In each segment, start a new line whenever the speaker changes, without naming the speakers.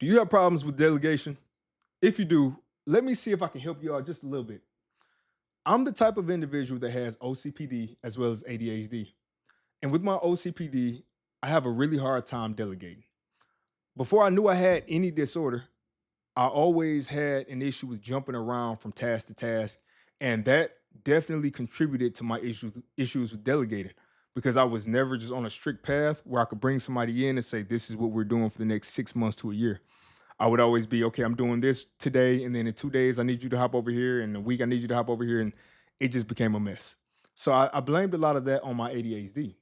Do you have problems with delegation? If you do, let me see if I can help you out just a little bit. I'm the type of individual that has OCPD as well as ADHD. And with my OCPD, I have a really hard time delegating. Before I knew I had any disorder, I always had an issue with jumping around from task to task, and that definitely contributed to my issues with delegating because I was never just on a strict path where I could bring somebody in and say, "This is what we're doing for the next 6 months to a year." I would always be, okay, I'm doing this today, and then in 2 days, I need you to hop over here, and in a week, I need you to hop over here, and it just became a mess. So I blamed a lot of that on my ADHD.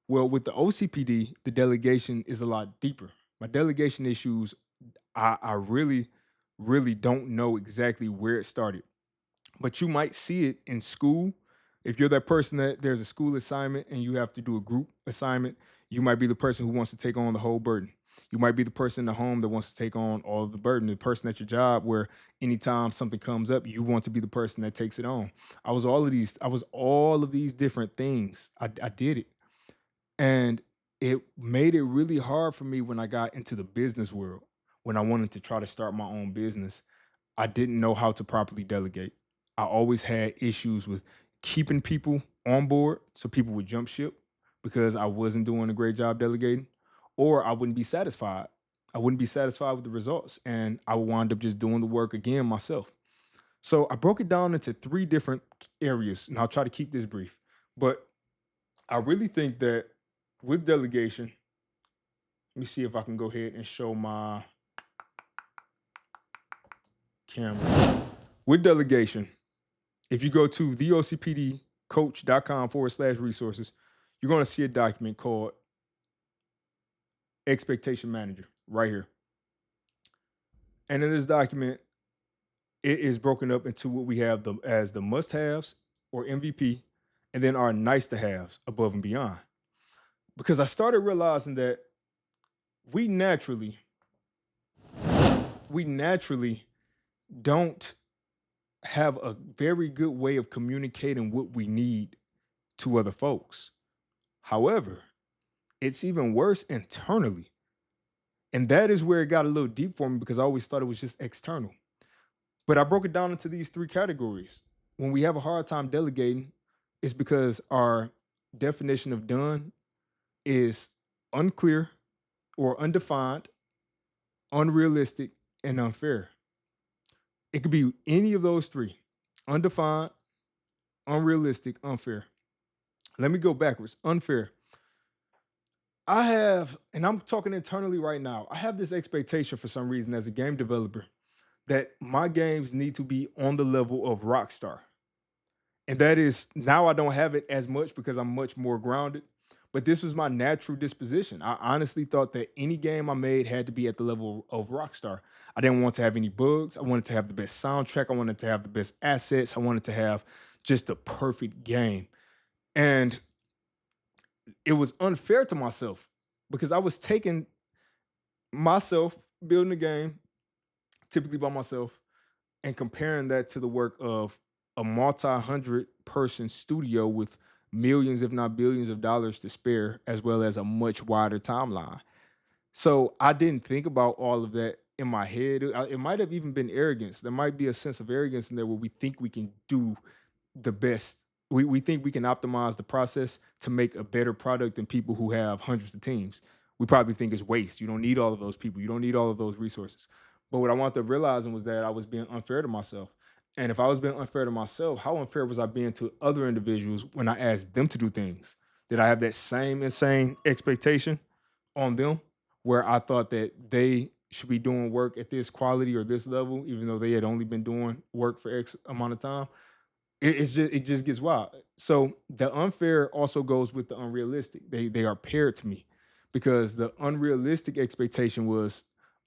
Well, with the OCPD, the delegation is a lot deeper. My delegation issues, I really, really don't know exactly where it started, but you might see it in school. If you're that person that there's a school assignment and you have to do a group assignment, you might be the person who wants to take on the whole burden. You might be the person in the home that wants to take on all of the burden. The person at your job where anytime something comes up, you want to be the person that takes it on. I was all of these different things. I did it. And it made it really hard for me when I got into the business world. When I wanted to try to start my own business, I didn't know how to properly delegate. I always had issues with keeping people on board so people would jump ship because I wasn't doing a great job delegating, or I wouldn't be satisfied. I wouldn't be satisfied with the results, and I would wind up just doing the work again myself. So I broke it down into three different areas, and I'll try to keep this brief. But I really think that with delegation, let me see if I can go ahead and show my camera. With delegation, if you go to theocpdcoach.com/resources, you're going to see a document called Expectation Manager right here. And in this document, it is broken up into what we have as the must haves or MVP, and then our nice to haves above and beyond. Because I started realizing that we naturally, we naturally don't have a very good way of communicating what we need to other folks. However, it's even worse internally. And that is where it got a little deep for me because I always thought it was just external. But I broke it down into these three categories. When we have a hard time delegating, it's because our definition of done is unclear or undefined, unrealistic, and unfair. It could be any of those three: undefined, unrealistic, unfair. Let me go backwards. Unfair. I have, and I'm talking internally right now, I have this expectation for some reason as a game developer that my games need to be on the level of Rockstar. And that is now I don't have it as much because I'm much more grounded. But this was my natural disposition. I honestly thought that any game I made had to be at the level of Rockstar. I didn't want to have any bugs. I wanted to have the best soundtrack. I wanted to have the best assets. I wanted to have just the perfect game. And it was unfair to myself because I was taking myself, building a game, typically by myself, and comparing that to the work of a multi-hundred person studio with millions, if not billions of dollars to spare, as well as a much wider timeline. So I didn't think about all of that in my head. It might have even been arrogance. There might be a sense of arrogance in there where we think we can do the best. We think we can optimize the process to make a better product than people who have hundreds of teams. We probably think it's waste. You don't need all of those people. You don't need all of those resources. But what I wanted to realizing was that I was being unfair to myself. And if I was being unfair to myself, how unfair was I being to other individuals when I asked them to do things? Did I have that same insane expectation on them where I thought that they should be doing work at this quality or this level, even though they had only been doing work for X amount of time? It just gets wild. So the unfair also goes with the unrealistic. They are paired to me because the unrealistic expectation was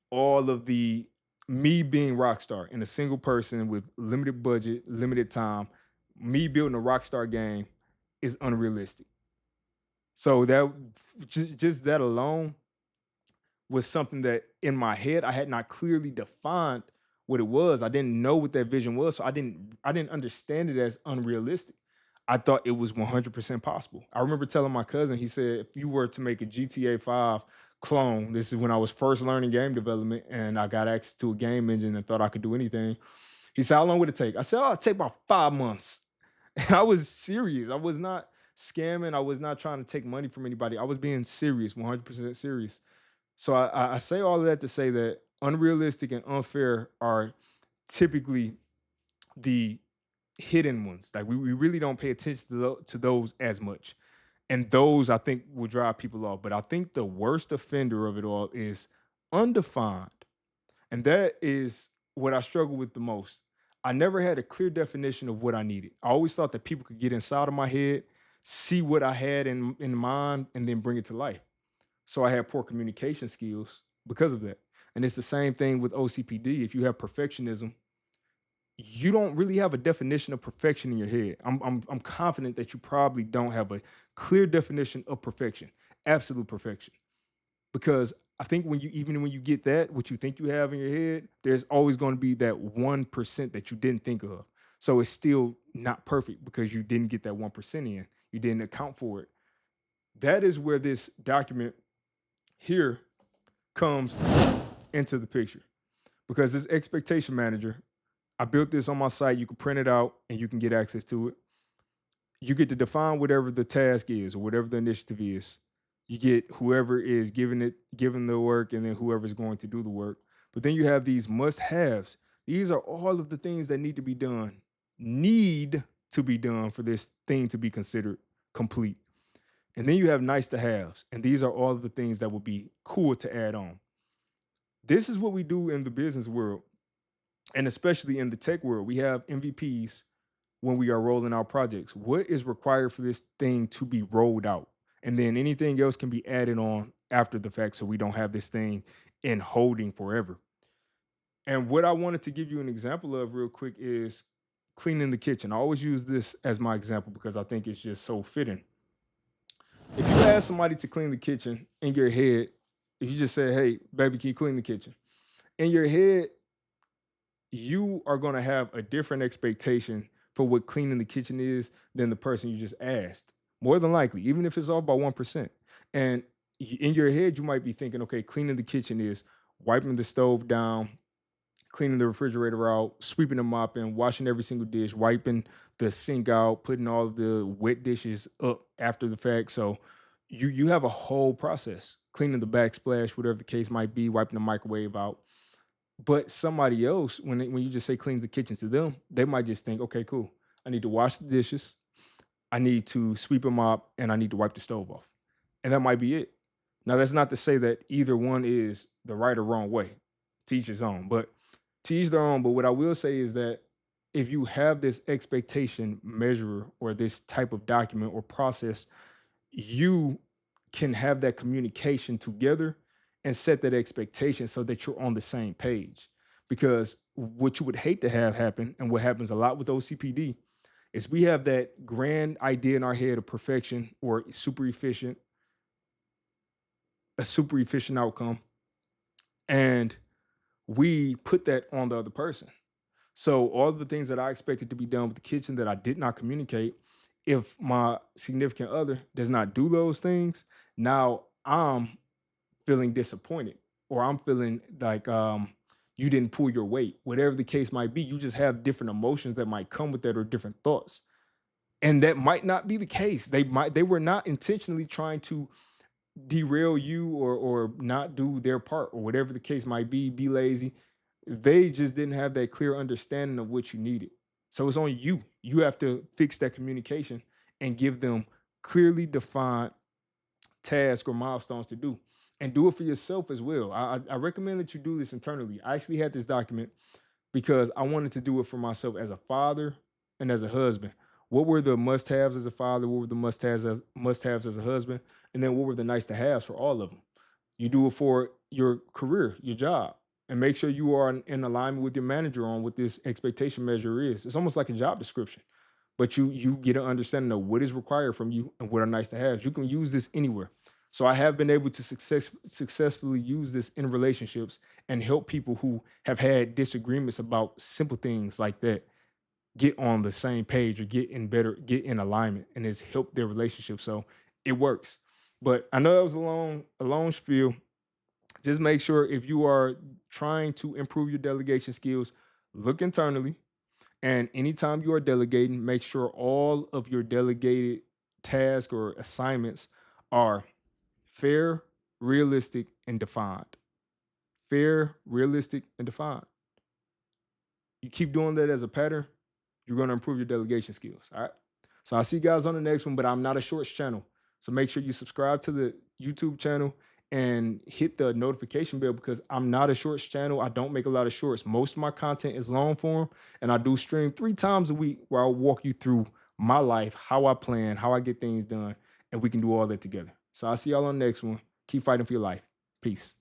all of the me being rock star in a single person with limited budget, limited time. Me building a rock star game is unrealistic. So that just that alone was something that in my head I had not clearly defined what it was. I didn't know what that vision was, so I didn't understand it as unrealistic. I thought it was 100% possible. I remember telling my cousin, he said, if you were to make a GTA 5 clone. This is when I was first learning game development and I got access to a game engine and thought I could do anything. He said, "How long would it take?" I said, "Oh, it'll take about 5 months." And I was serious. I was not scamming. I was not trying to take money from anybody. I was being serious, 100% serious. So I say all of that to say that unrealistic and unfair are typically the hidden ones. Like we really don't pay attention to those as much. And those I think will drive people off. But I think the worst offender of it all is undefined. And that is what I struggle with the most. I never had a clear definition of what I needed. I always thought that people could get inside of my head, see what I had in mind, and then bring it to life. So I had poor communication skills because of that. And it's the same thing with OCPD. If you have perfectionism, you don't really have a definition of perfection in your head. I'm confident that you probably don't have a clear definition of perfection, absolute perfection. Because I think when you even when you get that, what you think you have in your head, there's always going to be that 1% that you didn't think of. So it's still not perfect because you didn't get that 1% in. You didn't account for it. That is where this document here comes into the picture. Because this expectation manager, I built this on my site. You can print it out and you can get access to it. You get to define whatever the task is or whatever the initiative is. You get whoever is given the work, and then whoever's going to do the work. But then you have these must haves. These are all of the things that need to be done for this thing to be considered complete. And then you have nice to haves. And these are all of the things that would be cool to add on. This is what we do in the business world, and especially in the tech world. We have MVPs when we are rolling out projects. What is required for this thing to be rolled out? And then anything else can be added on after the fact so we don't have this thing in holding forever. And what I wanted to give you an example of real quick is cleaning the kitchen. I always use this as my example because I think it's just so fitting. If you ask somebody to clean the kitchen in your head, if you just say, "Hey, baby, can you clean the kitchen?" In your head, you are going to have a different expectation for what cleaning the kitchen is than the person you just asked. More than likely, even if it's off by 1%. And in your head, you might be thinking, okay, cleaning the kitchen is wiping the stove down, cleaning the refrigerator out, sweeping and mopping, washing every single dish, wiping the sink out, putting all of the wet dishes up after the fact. So you have a whole process, cleaning the backsplash, whatever the case might be, wiping the microwave out. But somebody else, when you just say clean the kitchen to them, they might just think, okay, cool. I need to wash the dishes, I need to sweep them up, and I need to wipe the stove off. And that might be it. Now, that's not to say that either one is the right or wrong way. To each his own. But to each their own. But what I will say is that if you have this expectation measure or this type of document or process, you can have that communication together and set that expectation so that you're on the same page. Because what you would hate to have happen, and what happens a lot with OCPD, is we have that grand idea in our head of perfection or a super efficient outcome, and we put that on the other person. So all of the things that I expected to be done with the kitchen that I did not communicate, if my significant other does not do those things, now I'm feeling disappointed, or I'm feeling like you didn't pull your weight. Whatever the case might be, you just have different emotions that might come with that, or different thoughts. And that might not be the case. They were not intentionally trying to derail you, or not do their part, or whatever the case might be lazy. They just didn't have that clear understanding of what you needed. So it's on you. You have to fix that communication and give them clearly defined tasks or milestones to do, and do it for yourself as well. I recommend that you do this internally. I actually had this document because I wanted to do it for myself as a father and as a husband. What were the must haves as a father? What were the must haves as a husband? And then what were the nice to haves for all of them? You do it for your career, your job, and make sure you are in alignment with your manager on what this expectation measure is. It's almost like a job description, but you get an understanding of what is required from you and what are nice to have. You can use this anywhere. So I have been able to successfully use this in relationships and help people who have had disagreements about simple things like that get on the same page, or get in alignment, and it's helped their relationship. So it works. But I know that was a long spiel. Just make sure if you are trying to improve your delegation skills, look internally. And anytime you are delegating, make sure all of your delegated tasks or assignments are fair, realistic, and defined. Fair, realistic, and defined. You keep doing that as a pattern, you're going to improve your delegation skills. All right. So I'll see you guys on the next one, but I'm not a shorts channel. So make sure you subscribe to the YouTube channel and hit the notification bell because I'm not a shorts channel. I don't make a lot of shorts. Most of my content is long form, and I do stream 3 times a week where I'll walk you through my life, how I plan, how I get things done, and we can do all that together. So I'll see y'all on the next one. Keep fighting for your life. Peace.